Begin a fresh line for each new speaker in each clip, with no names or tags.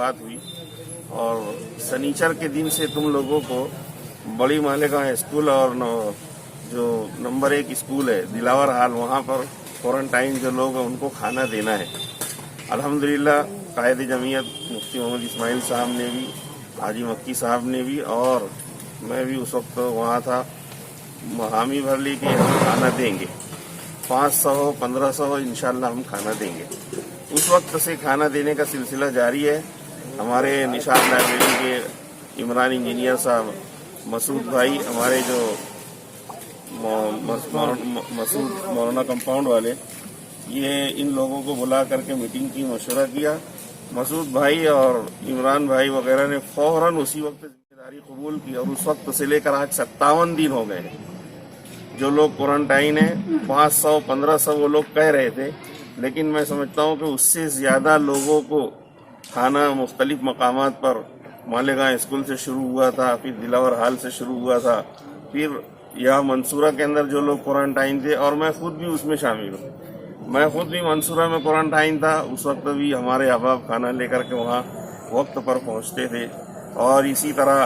बात हुई और शनिचर के दिन से तुम लोगों को बड़ी मालेगांव स्कूल और जो नंबर 1 स्कूल है दिलावर हाल, वहाँ पर क्वारंटाइन जो लोग हैं उनको खाना देना है। अल्हम्दुलिल्लाह कायदे जमीयत मुफ्ती मोहम्मद इस्माइल साहब ने भी, हाजी मक्की साहब ने भी और मैं भी उस वक्त वहाँ था, हामी भर ली कि हम खाना देंगे 500-1500 इंशाल्लाह हम खाना देंगे। उस वक्त से खाना देने का सिलसिला जारी है। हमारे निशान लाइब्रेरी के इमरान इंजीनियर साहब, मसूद भाई, हमारे जो मसूद मौलाना कंपाउंड वाले, ये इन लोगों को बुला करके मीटिंग की, मशवरा किया। मसूद भाई और इमरान भाई वगैरह ने फौरन उसी वक्त जिम्मेदारी कबूल की और उस वक्त से लेकर आज 57 दिन हो गए हैं जो लोग क्वारंटाइन है। 500-1500 वो लोग कह रहे थे, लेकिन मैं समझता हूँ कि उससे ज़्यादा लोगों को खाना मुख्तलिफ मकामात पर, मालेगांव स्कूल से शुरू हुआ था, फिर दिलावर हाल से शुरू हुआ था, फिर यहाँ मंसूरा के अंदर जो लोग क्वारंटाइन थे, और मैं खुद भी उसमें शामिल हूँ। मैं खुद भी मंसूरा में क्वारंटाइन था। उस वक्त भी हमारे अहबाब खाना लेकर के वहाँ वक्त पर पहुँचते थे और इसी तरह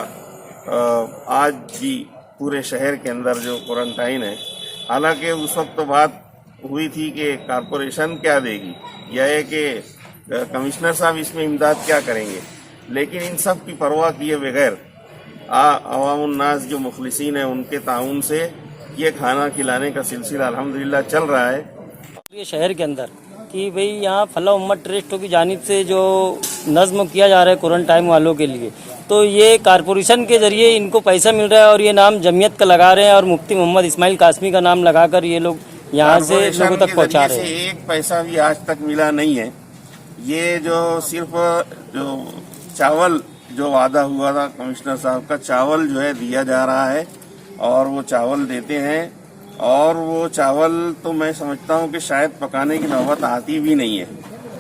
आज भी पूरे शहर के अंदर जो क्वारंटाइन है, हालांकि उस वक्त बात हुई थी कि कारपोरेशन क्या देगी या है कि कमिश्नर साहब इसमें इमदाद क्या करेंगे, लेकिन इन सब की परवाह किए बगैर अवामुन्नास जो मुखलिसीन है उनके ताउन से ये खाना खिलाने का सिलसिला अल्हम्दुलिल्लाह चल रहा है।
ये शहर के अंदर कि भाई यहाँ फलाह उम्मत ट्रस्ट की जानिब से जो नज़्म किया जा रहा है क्वारंटाइन वालों के लिए, तो ये कारपोरेशन के जरिए इनको पैसा मिल रहा है और ये नाम जमीयत का लगा रहे हैं और मुफ्ती मोहम्मद इस्माइल कासमी का नाम लगाकर ये लोग यहाँ से लोगों तक पहुँचा रहे हैं।
एक पैसा भी आज तक मिला नहीं है। ये जो सिर्फ जो चावल जो वादा हुआ था कमिश्नर साहब का, चावल जो है दिया जा रहा है और वो चावल देते हैं, और वो चावल तो मैं समझता हूँ कि शायद पकाने की नौबत आती भी नहीं है,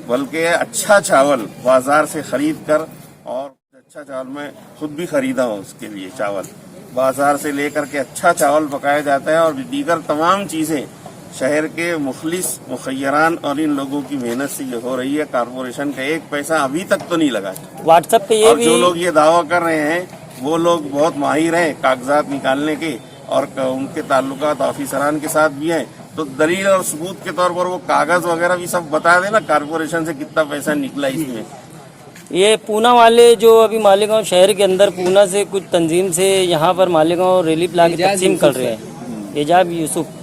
बल्कि अच्छा चावल बाजार से खरीद कर, और अच्छा चावल मैं खुद भी खरीदा हूँ उसके लिए, चावल बाजार से लेकर के अच्छा चावल पकाया जाता है और दीगर तमाम चीज़ें शहर के मुखलिस मुखैरान और इन लोगों की मेहनत से ये हो रही है। कारपोरेशन का एक पैसा अभी तक तो नहीं लगा।
व्हाट्सएप पे ये भी
जो लोग ये दावा कर रहे हैं वो लोग बहुत माहिर हैं कागजात निकालने के, और उनके ताल्लुकात ऑफिसरान के साथ भी हैं, तो दलील और सबूत के तौर पर वो कागज वगैरह भी सब बता देना कारपोरेशन से कितना पैसा निकला इसमें।
ये पूना वाले जो अभी मालेगांव शहर के अंदर पूना से कुछ तंजीम से यहाँ पर मालेगांव रिलीफ ला के तकसीम कर रहे हैं, एजाज यूसुफ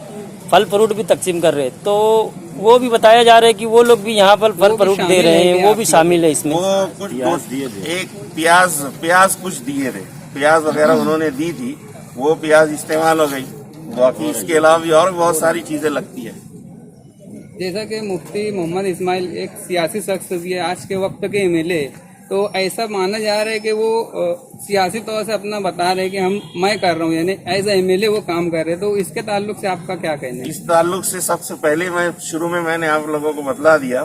फल फ्रूट भी तकसीम कर रहे हैं, तो वो भी बताया जा रहा है कि वो लोग भी यहाँ पर फल फ्रूट दे रहे हैं, वो भी शामिल है इसमें।
वो कुछ एक प्याज कुछ दिए थे, प्याज वगैरह उन्होंने दी थी, वो प्याज इस्तेमाल हो गई, बाकी इसके अलावा भी और बहुत सारी चीजें लगती है।
जैसा कि मुफ्ती मोहम्मद इस्माइल एक सियासी शख्स भी है, आज के वक्त के एमएलए, तो ऐसा माना जा रहा है कि वो सियासी तौर से अपना बता रहे हैं कि मैं कर रहा हूँ, यानी एज एमएलए वो काम कर रहे हैं, तो इसके ताल्लुक से आपका क्या कहना है?
इस ताल्लुक से सबसे पहले मैं शुरू में मैंने आप लोगों को बतला दिया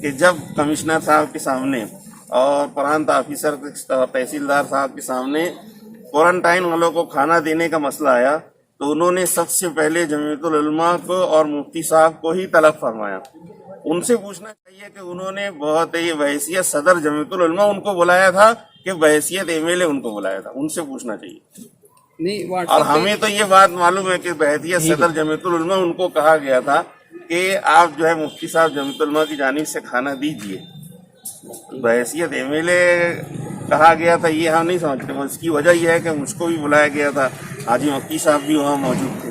कि जब कमिश्नर साहब के सामने और प्रांत ऑफिसर तहसीलदार साहब के सामने क्वारंटाइन वालों को खाना देने का मसला आया, तो उन्होंने सबसे पहले जमीयतुल उलमा को और मुफ्ती साहब को ही तलब फरमाया। उनसे पूछना चाहिए कि उन्होंने बहुत ही बहैसियत सदर जमीयतुल उलमा उनको बुलाया था कि बहैसियत एमएलए उनको बुलाया था, उनसे पूछना चाहिए।
नहीं,
और हमें तो ये बात मालूम है कि बहैसियत सदर जमीयतुल उलमा उनको कहा गया था कि आप जो है मुफ्ती साहब जमीयतुल उलमा की जानिब से खाना दीजिए। बहैसियत एमएलए कहा गया था ये हम नहीं समझते। इसकी वजह यह है कि मुझको भी बुलाया गया था, हाजी मक्की साहब भी वहाँ मौजूद थे।